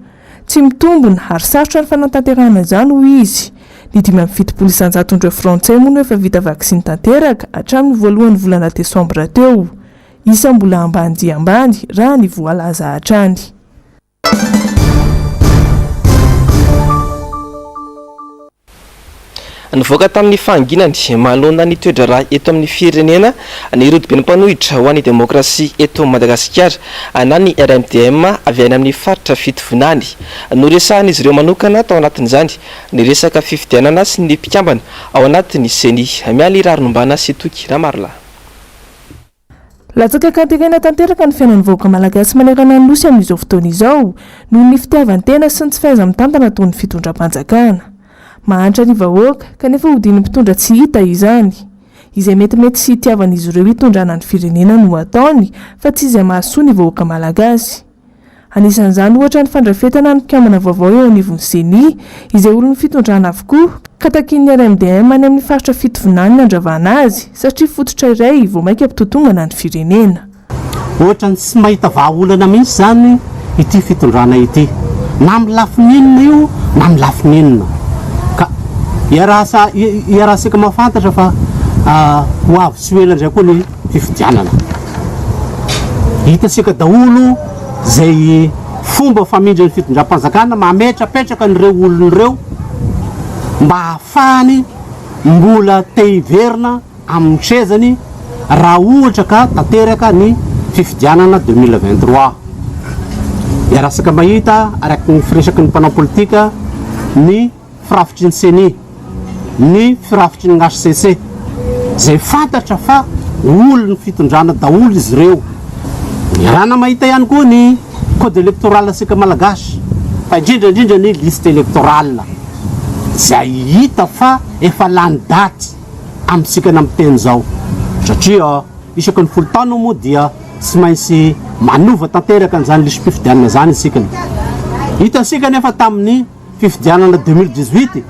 Tsy mitombona ary sarotra ny fanatanterahana izany ho izy. Ny 570,000 frantsay moa no efa vita vaksiny tanteraka hatramin'ny voalohan'ny volana Desambra teo. Isa mbola ambany dia ambany raha ny voalaza hatrany. Nivoaka tamin'ny fanginany mahalona ny toedrara eto amin'ny firenena ny rodobe ny mpanohitra ho an'ny demokrasia eto Madagasikara na ny RMDM avy any amin'ny faritra fitovonany. Noresahan'izy ireo manokana tao anatin'izany ny resaka fifidianana sy ny mpikambana ao anatin'ny seni. Mialy rarombana sy toky ramarla. Latsaka kanterena tanteraka ny fiainan'ny vahoaka malagasy manerana ny nosy amin'izao fotoana izao noho ny fitiavan-tena sy ny tsy fahaiza-mitantana ataon'ny fitondram-panjakana. Mahantra ny vahoaka kanefa hodin'ny mpitondra tsy hita izany. Izay metimety sy hitiavan'izy ireo hitondrana ny firenena no ataony fa tsy izay mahasoa ny vahoaka malagasy. Anisan'izany ohatra ny fandrafetana ny mpikambana vaovao eo anivon'ny seni izay olon'ny fitondrana avokoa ka takin'ny RMDM any amin'ny faritra fitovonany nandravana azy satria fototra iray vao maika ampitotongana ny firenena. Ohatra ny tsy mahita vahaolana mihitsy zany ity fitondrana ity na amin'ny lafinenina io na amin'ny lafinenina ka iarahasika mahafantatra fa ho avy sy ela ndray koa ny fifidianana. Hitasika daholo zay fomba famindra ny fitondram-panjakana mametrapetraka nyreo olon'ireo mba hahafahany mbola te-hiverina amin'ny trezany raha ohatra ka tanteraka ny fifidianana 2023. Iarasaka mahita araky ny firesaky ny mpanao politika ny firafitry ny seni ny firafitry ny HCC zay fantatra fa olon'ny fitondrana daholo izy ireo. Rana mahita ihany koa ny code électoral asika malagasy fa indrindrandrindra ny liste électorale zay hita fa efa lany daty amintsika na miteny zao satria isaky ny 10 taona moa dia tsy maintsy manova tanteraka an'izany lisy mpifidianana zany isika. Hitasika nefa tamin'ny fifidianana 2018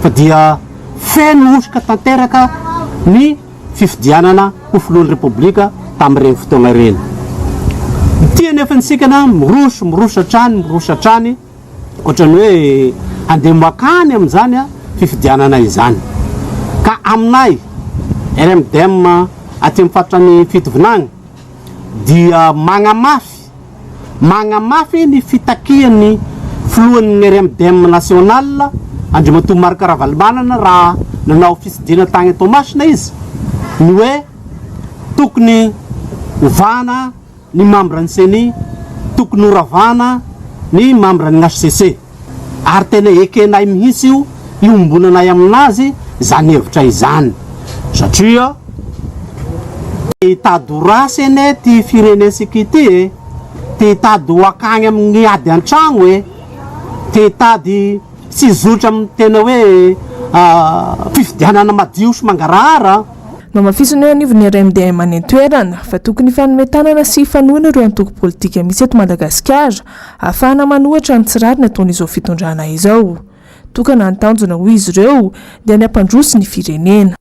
fa dia feno osika tanteraka ny fifidianana ho filohan'ny repoblika tamin'ireny fotoana ireny. Ity nefa nsikana mirosatrany ohatrany hoe andeha makany amin'izany a fifidianana izany ka aminay RMDM aty amin'ny fatrany fitovinagny dia magnamafy ny fitakiany filohan'ny RMDM national Andriamatoa Marc Ravalomanana raha nanao fisidina tagny Tomasina izy ny hoe tokony ovana ny membre ny CENI tokony oravana ny membre ny HCC ary tena ekenay mihitsy io iombonanay aminazy zany hevitra izany satria hitady ene ty firenensika ity ty hitady akagny amin'ny ady an-tragno ty hitady tsy zotra amin'ny tena hoe fifidianana madio sy mangarahara no mafisiny eo anivony RMDM any an-toerana fa tokony fanometanana sy fanoana ireo antoko politika misy eto Madagasikara ahafahana manohatra ny tsirary nataon'izao fitondrana izao tokana antanjona ho izy ireo dia ny ampandroso ny firenena.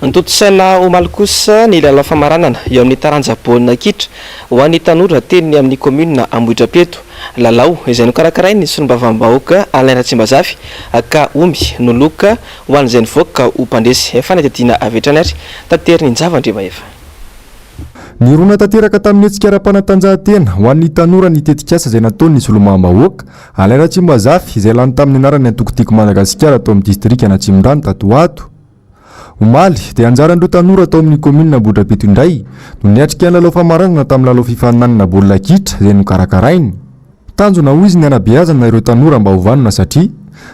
Ntotosaina omaly kosa ny lalao famaranana eo amin'ny taranja-baolina kitra ho an'ny tanora teniny amin'ny commune Ambohidrapeto lalao izay nokarakarainy sy Vaovao Alatsinainy ka omby noloka ho an'izay nivoaka ho mpandresy efa natetiana avetrany ary tateriny njavandreva efa ny rona tanteraka tamin'ny etsikara-panatanjahantena ho an'ny tanora ny tetikasa izay nataony Solomam-bahoaka Alatsinainy izay lany tamin'ny anarany antokotiko Madagasikara atao amin'ny distrika Anatsimondrano Tatoato omaly dia anjaran'ireo tanora atao amin'ny commune Ambohidrapeto indray no niatrika ny lalao famaranana tamin'ny lalao fifaninanana baolina kitra izay nokarakarainy tanjona ho izy ny anabeazana ireo tanora mba hovanona satria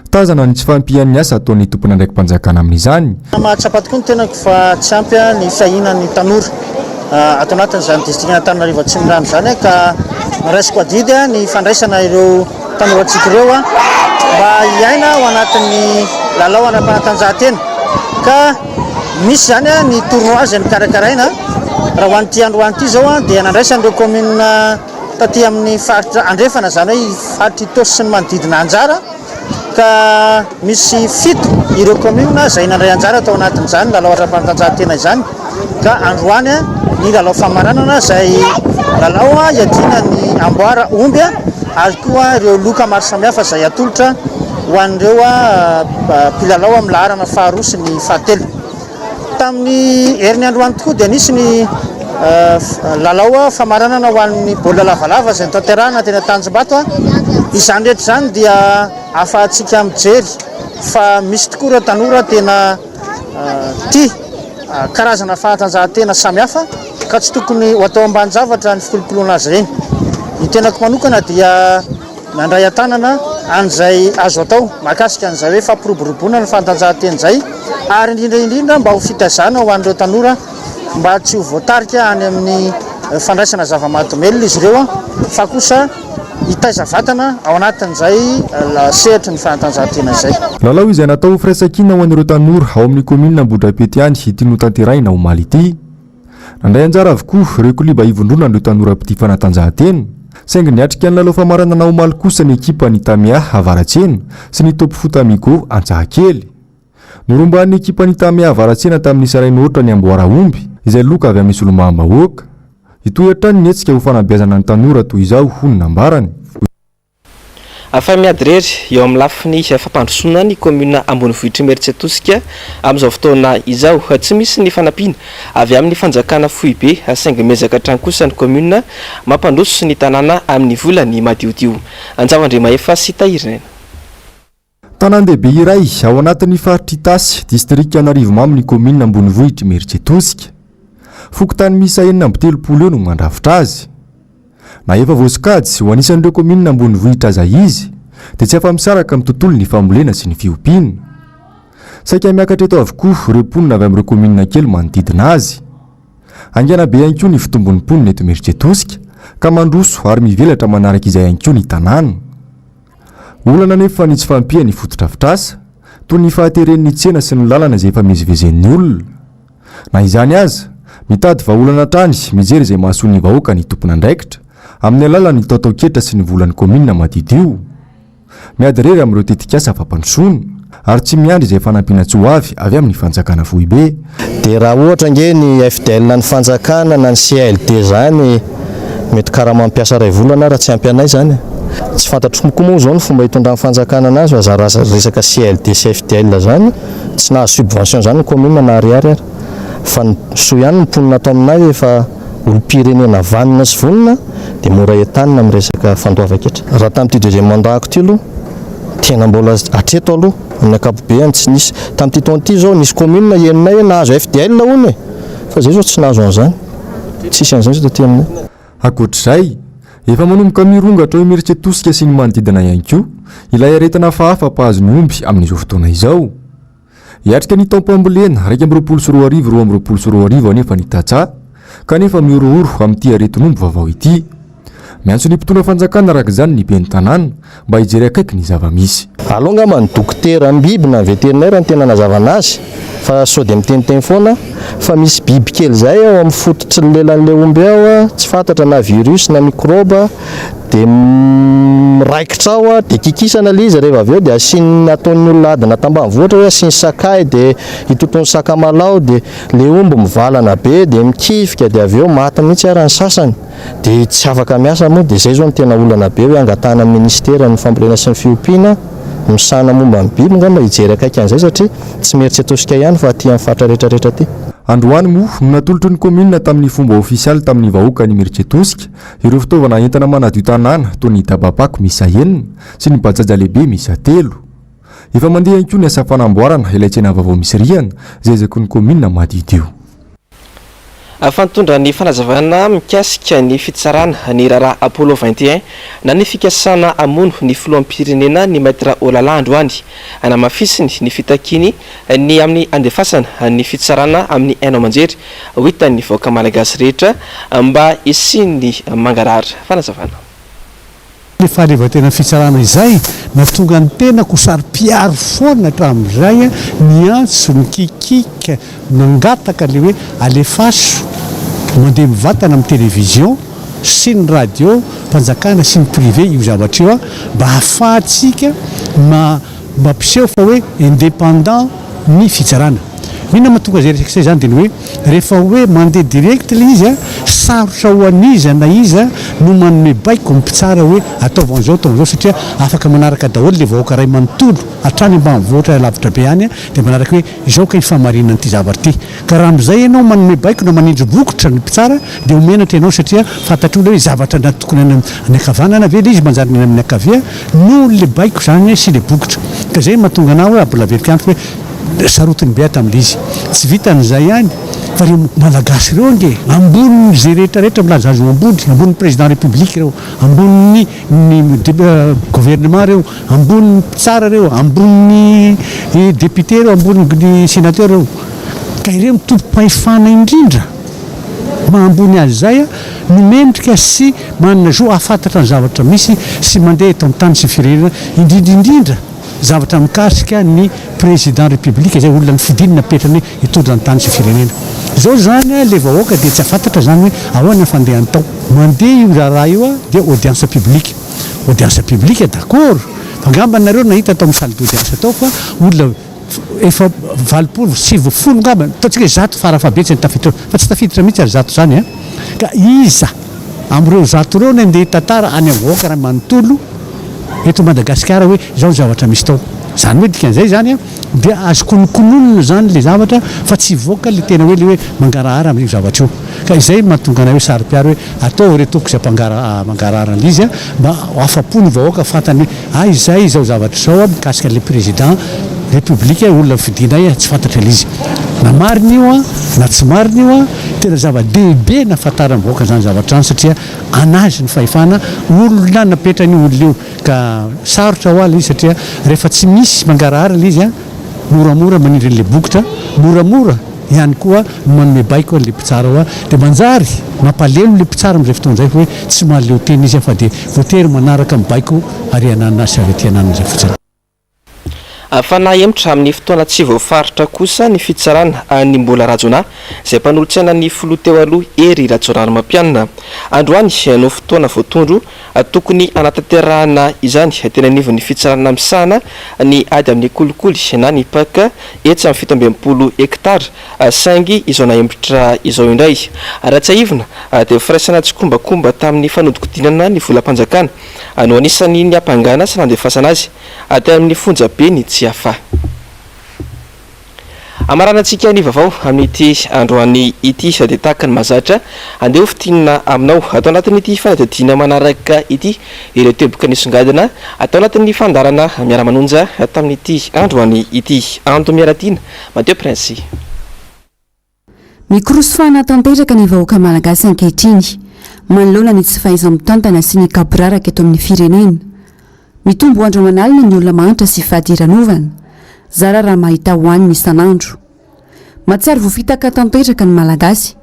tazana ny tsy fampian'ny asa ataon'ny tompona ndraiky mpanjakana amin'izany mahatsapa tokoa ny tenako fa tsy ampy ny fahinan'ny tanora atao anatin'izany distrikta Antananarivo Atsimondrano zany ka raisiko adidy ny fandraisana ireo tanora antsika ireo mba hiaina ao anatin'ny lalao ara-panatanjahantena ka misy zany ny tournoi izay nikarakaraina raha ho an'ity androany ity zao dia nandraisan'ireo commune taty amin'ny faritra andrefana zany hoe faritra Itosy sy ny manodidina anjara ka misy fito ireo commune izay nandray anjara atao anatin'izany lalao ara-panatanjahantena izany ka androany ny lalao famaranana izay lalao iadina ny amboara omby ary koa ireo loka maro samihafa izay atolotra ho an'ireo mpilalao amin'ny laharana faharoa sy ny fahatelo tamin'ny herin'ny androany tokoa dia nisy ny lalao famaranana ho an'ny baolina lavalava izay notanterahana teny Tanjombato izany rehetra izany dia ahafahantsika mijery fa misy tokoa ireo tanora tena tia karazana fanatanjahantena samihafa ka tsy tokony ho atao ambanin-javatra ny fikolokoloana azy ireny ny tenako manokana dia nandray an-tanana an'izay azo atao mahakasika an'izay hoe fampiroboroboana ny fanatanjahantena izay ary indrindra mba ho fitazana ho an'ireo tanora mba tsy ho voatarika any amin'ny fandraisana zava-mahadomelona izy ireo fa kosa hitaiza vatana ao anatin'izay sehatra ny fanatanjahantena izay lalao izay natao firaisan-kina ho an'ireo tanora ao amin'ny commune Ambohidrapeto any ity notanteraina omaly ity nandray anjara avokoa ireo koliba ivondrona an'ireo tanora mpity fanatanjahantena saingy niatrika ny lalao famaranana omaly kosa ny ekipa ny Tamia Avaratsena sy ny Top Foot Amigo Antsahakely noromban'ny ekipa ny Tamia Avaratsena tamin'ny sarainy ohatra ny amboara omby izay loka avy amin'ny Solomam-bahoaka itoy ny etsika ho fanabeazana ny tanora toy izao hono nambarany afa miady rery eo amin'ny lafiny fampandrosoana ny commune Ambonivohitra Meritsatosika amin'izao fotoana izao tsy misy ny fanampiana avy amin'ny fanjakana foibe saingy mezaka hatrany kosa ny commune mampandroso ny tanàna amin'ny volany madiodio anjavandrema efa sy tahirina tanan-dehibe iray ao anatin'ny faritra Itasy distrika Anarivomamy ny commune Ambonivohitra Meritsatosika fokontany miisa 7 eo no mandrafitra azy na efa voasikajy ho anisan'ireo commune Ambonivohitra aza izy dia tsy afa-misaraka amin'ny tontolo ny fambolena sy ny fiompiana saika miakatra eto avokoa ireo mponina avy amin'ireo commune kely manodidina azy angana be ihany koa ny fitombon'ny mponina eto Meritsatosika ka mandroso ary mivelatra manaraka izay ihany koa ny tanàna olana nefa ny tsy fampia ny fototra-fitrasa toy ny fahateren'ny tsena sy ny lalana izay efa mivezivezen'ny olona na izany aza mitady vahaolana trany mijery izay mahasoa ny vahoaka ny tompona andraikitra amin'ny alalany taotao-ketra sy ny volan'ny commune madidio miady rery amin'ireo tetikasa fampandrosoana ary tsy miandry izay fanampiana tsy ho avy amin'ny fanjakana foibe dia raha ohatra nge ny FDL na ny fanjakana na ny CLD zany mety karaha mampiasa ray volana raha tsy ampy anay zany tsy fantatro koa moa zao ny fomba hitondra fanjakana anazy azara resaka CLD CFDL zany tsy nahazo subvention zany ny commune na ariary fa so ihany mponina atao aminay efa olo-pirenena vanina sy vonona dia mora entanina amin'ny resaka fandoava-ketra raha tamin'ity deuxième mandat ty aloha tena mbola atreto aloha amin'ny akapobeany tsy nisy tamin'ity taon'ity zao nisy commune eninay nahazo FDL ony fa zay zao tsy nahazo an'izany tsisy an'izany zao taty aminay akoatr'izay efa manomboka mirongatra hoe mieritsetosika sy ny manodidina ihany koa ilay aretina hafahafa mpahazo ny omby amin'izao fotoana izao hiatrika ny taom-pambolena 2 anefa nitatsa kanefa miorooro amin'ity aretin'omby vaovao ity miantso ny mpitondra fanjakana araka izany ny ben'ny tanàna mba hijery akaiky ny zava-misy alongamba ny dokotera ny biby na vétérinaire ny tena nazavana azy fa sao dia miteniteny foana fa misy biby kely zay ao amin'ny fototry ny lelan'ilay omby ao tsy fantatra na virus na microbe dia miraikitra ao dia kikisana le izy rehefa avy eo dia asiany ataon'ny olona adina tambanivohitra hoe asiany sakay dia hitotony sakamalao dia le omby mivalana be dia mikifika dia avy eo maty mihitsy ara ny sasany dia tsy afaka miasa moa dia zay zao ny tena olana be hoe angatana ministera ny fambolena sy ny fiompiana misana momba ny biby ngamba hijery akaiky an'izay satria tsy mieritsetosika ihany fa aty amin'ny fatra rehetrarehetra ty androany moa no natolotry ny commune tamin'ny fomba ofisialy tamin'ny vahoaka ny mieritsetosika ireo fitaovana entana manadio tanàna toy ny dabapako misa enina sy ny bajaja lehibe misa 3 efa mandeha ihany koa ny asa fanamboarana ilay tsena vaovao misy rihana zay zako ny commune madidio fantondra ny fanazavana mikasika ny fitsarana ny rara Apollo 21 na ny fikasana amono ny filoam-pirenena ny maître Olala androany anamafisiny ny fitakiny ny amin'ny andefasana ny fitsarana amin'ny haino amanjery hoitan'ny vahoaka malagasy rehetra mba isiny mangarara fanazavana le fahaleovan-tena fitsarana izay na tonga ny tena kosary-piaro foana hatramin'izay miantso mikikika nangataka le hoe alefaso mandeha mivantana amin'ny télévision sy ny radio mpanjakana sy ny privé io zavatra io mba ahafahantsika mampiseho fa hoe indépendant ny fitsarana mihina mahatonga zay resaka izay zany dia ny hoe rehefa hoe mandeha direct le izy sarotra ho aniza na iza no manome baiko mpitsara hoe ataovan'izao ataovan'izao satria afaka manaraka daholo le vahoaka ray manontolo hatrany ambanivohitra lavitra be any dia manaraka hoe izao ka ifamarinana ity zavatra ity ka raha amin'izay ianao manome baiko na manindry bokotra ny mpitsara dia homenatra ianao satria fantatro hoe zavatra na tokony any ankavanana ve le izy manjary ny amin'ny akavia no le baiko zany sy le bokotra ka zay mahatonga anao hoe abolaverika antoko hoe sarotiny be tamin'le izy tsy vitan'izay ihany fa reo malagasy reo nge ambony zay rehetrarehetra milaza azy ambony président république reo ambony gouvernement reo ambony mpitsara reo ambony député reo ambony sénateur reo ka ireo mitompo-pahefana indrindra mahambony azy zay nomendrika sy manana zo ahafantatra ny zavatra misy sy mandeha eto amin'ny tany sy firenena indrindraindrindra zavatra mikasika ny président république zay olona ny fidinina petrany hitondra ny tany sy firenena zao zany le vahoaka dia tsy afantatra zany hoe ahoana fandehany tao mandeha io raha io dia audience publique d'accord fa ngamba nareo nahita atao amin'ny salle d'audience tao fa olona efa 20 ngamba ataontsika zato farafabetsy ny tafiditra fa tsy tafiditra mihitsy ary zato zany ka iza am'ireo zato reo ny andeha tantara any amin'ny vahoaka raha manontolo eto Madagasikara hoe zao ny zavatra misy tao zany hoe dikan'izay zany dia azo konokononona zany le zavatra fa tsy voaka le tena hoe le hoe mangarahara amin'io zavatra io ka izay mahatonga anay hoe sary-piaro hoe atao retoko izay mangarahara an'izy mba afa-po ny vahoaka fantany hoe izay zao zavatra zao mikasika le président république olona fidinay tsy fantatra izy na marina io na tsy marina io tena zava-dehibe nafantaran'ny vahoaka zany zavatra zany satria anazy ny fahefana olona napetrany olona io ka sarotra ho ala izy satria rehefa tsy misy mangarahara le izy moramora manindry an'le bokotra moramora ihany koa manome baiko an'le mpitsara ao dia manjary mampalelo le mpitsara amin'izay fotoan'izay hoe tsy mahaleo teny izy fa dia voatery manaraka amin'ny baiko ary ananana sy avy aty ananan'izay fotsiny fa na emitra amin'ny fotoana tsy voafaritra kosa ny fitsarana ny mbola rajona izay mpanolotsaina ny filoha teo aloha ery rajonary mampianina androany no fotoana voatondro tokony anatanterahana izany tena nivon'ny fitsarana misahana ny ady amin'ny kolikoly na ny paka etsy amin'ny 17 hektara saingy izao na emitra izao indray raha tsy aivina dia firaisana tsy kombakomba tamin'ny fanodikodinana ny volam-panjakana no anisany ny ampangana sy nandefasana azy atao amin'ny fonjabe ny tsy hafa amaranantsika ny vaovao amin'ity androany ity dia tahaka ny mazatra andeha fitinina aminao atao anatin'ity fanadadiana manaraka ity ireo teboka nisongadina atao anatin'ny fandarana miara-manonja tamin'ity androany ity ando miaratiana Mateo Prince mikroso fanatanteraka ny vahoaka malagasy ankehitriny manoloana ny tsy fahaiza-mitantana sy ny kaboraraka eto amin'ny firenena mitombo andro manalina ny olona manitra sy fahadiran'ovana zara raha mahita hoaniny isan'andro matsiary voafitaka tanteraka ny malagasy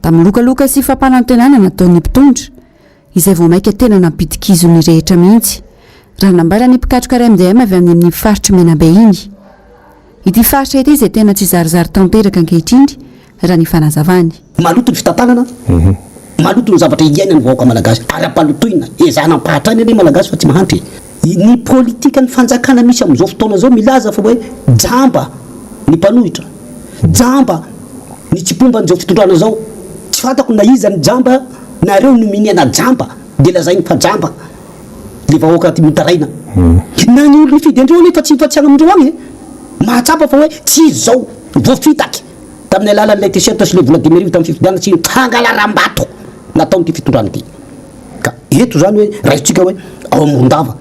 tamin'ny lokaloka sy fampanantenana nataon'ny mpitondra izay vao maika tena nampidikizo ny rehetra mihitsy raha nambara ny mpikatroka RMDM avy amin'ny faritry menabe iny ity faritra ity izay tena tsy zarizary tanteraka ankehitriny raha ny fanazavany maloto ny fitantanana maloto ny zavatra iainany vahoaka malagasy ara-palotoina ezanam-pahatra any ane malagasy fa tsy mahantry ny politika ny fanjakana misy amin'izao fotoana zao milaza fa hoe jamba ny mpanohitra jamba ny tsipomba n'izao fitondrana zao tsy fantako na iza ny jamba nareo no minena jamba de lazainy fa jamba le vahoaka ty mitaraina na ny olo fidy andreo nefa tsy fatsiana amindreo agny mahatsapa fa hoe tsy zao voafitaky tamin'ny alalan'ilay t-shirt sy le vola demerivo tamin'ny fifidiana tsy fangalaram-bato nataony ty fitondrana ty ka eto zany hoe raitsika hoe ao amorondava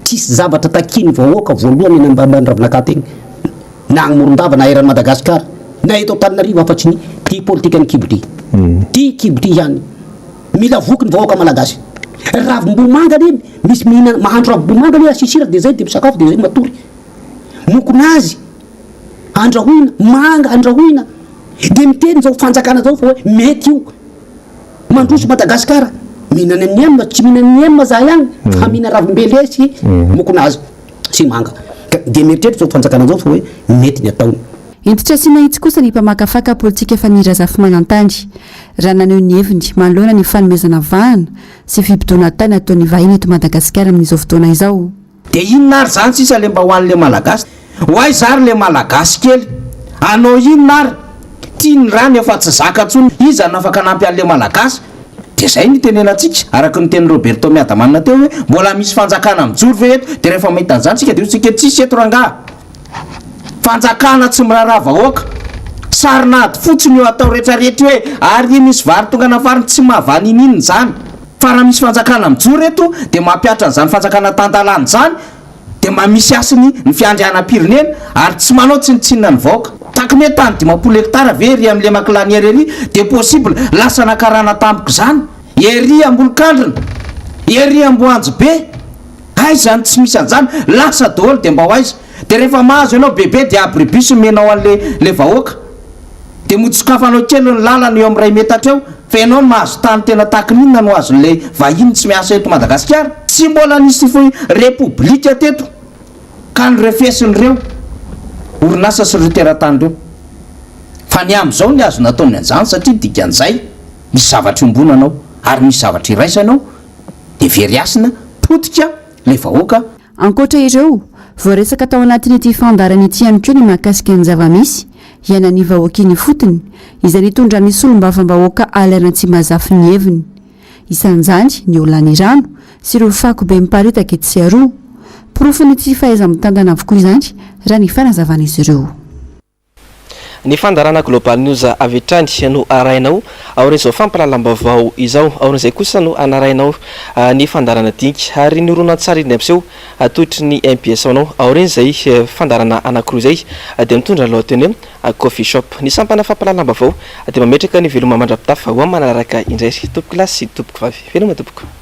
tsisy zavatra takiny vahoaka voalohany eny ambaniravinankateny na agny morondava na eran'ny Madagasikara na eto Antananarivo afatsy ny ty politika ny kibotry ty kibotry ihany mila voky ny vahoaka malagasy ravim-bomanga reny misy mihina mahandro ravim-bomanga le asisira de zay de misakafo de zay matory mokonazy andrahoina manga andrahoina de miteny zao fanjakana zao fa hoe mety io mandroso Madagasikara mihinana ny emma tsy mihinana ny emma za ihany fa mihina ravim-bele sy mokonazy sy manga de meritreritra zao fanjakana zao fa hoe mety ny ataony entitra sy mahitsy kosa ny mpamakafaka politika faniraza manantandry raha naneho ny heviny manoloana ny fanomezana vahana sy fimpitona tany ataon'ny vahiny eto Madagasikara amin'izao fotoana izao de inona ary zany sisa le mba hoan'le malagasy hoay zary le malagasy kely anao inona ary tiany rany efa tsy zakatsony iza nafaka nampy an'le malagasy de zay ny tenenatsika araky ny teny Roberto miadamanina teo hoe mbola misy fanjakana mijoro ve eto de rehefa mahita an'izany tsika de tsika tsisy eto rangaha fanjakana tsy miraharaha vahoaka sarinady fotsiny eo atao rehetrarehetra hoe ary misy vary tonga nafariny tsy mahavany inininy zany fa raha misy fanjakana mijoro eto de mampiatra an'izany fanjakana tandalany zany de mamisy asiny ny fiandrianam-pirenena ary tsy manao tsinitsinina ny vahoaka takony hoe tany 10 hektara ve ery am'le makilaniera ery de possible lasa nakarana tampoko zany ery ambolokandrina ery amboanjo be ay zany tsy misy an'izany lasa daholo de mba ho aiza de rehefa mahazo ianao bebe de abribisy menao an'le vahoaka de motsokafanao kely ny lalana eo am'ray metatra eo fa ianao no mahazo tany tena tahakin'inona no azon'le vahiny tsy miasa eto Madagasikara tsy mbola nisy fo repoblika teto ka ny refesin'ireo orinasa sy riteratany reo fa ny am'izao ny azo nataony an'izany satria dikan'izay misy zavatra ombonanao ary misy zavatra iraisanao de veriasina potika le vahoaka ankoatra ireo voaresaka tao anatin'ity fandarana ity ihany koa ny mahakasika ny zava-misy iana ny vahoakiny fotony izay nitondra ny solombavam-bahoaka alerna tsy mahazafy ny heviny isan'izany ny olany rano sy ireo fako be miparitaka ety sy aroa profiny tsy fahaiza-mitantana avokoa izany raha ny fanazavana izy ireo ny fandarana global news avy hatrany no arainao aorin'izao fampalalam-baovao izao aorin'izay kosa no anarainao ny fandarana dinika ary ny oronan-tsara iny amseho atotry ny MBS anao aorin'izay fandarana anankiroa izay de mitondra lohateny coffee shop ny sampana fampalalam-baovao de mametraka ny veloma mandra-pitafa ho manaraka indray tompoko lasy sy tompoko vavy veloma tompoko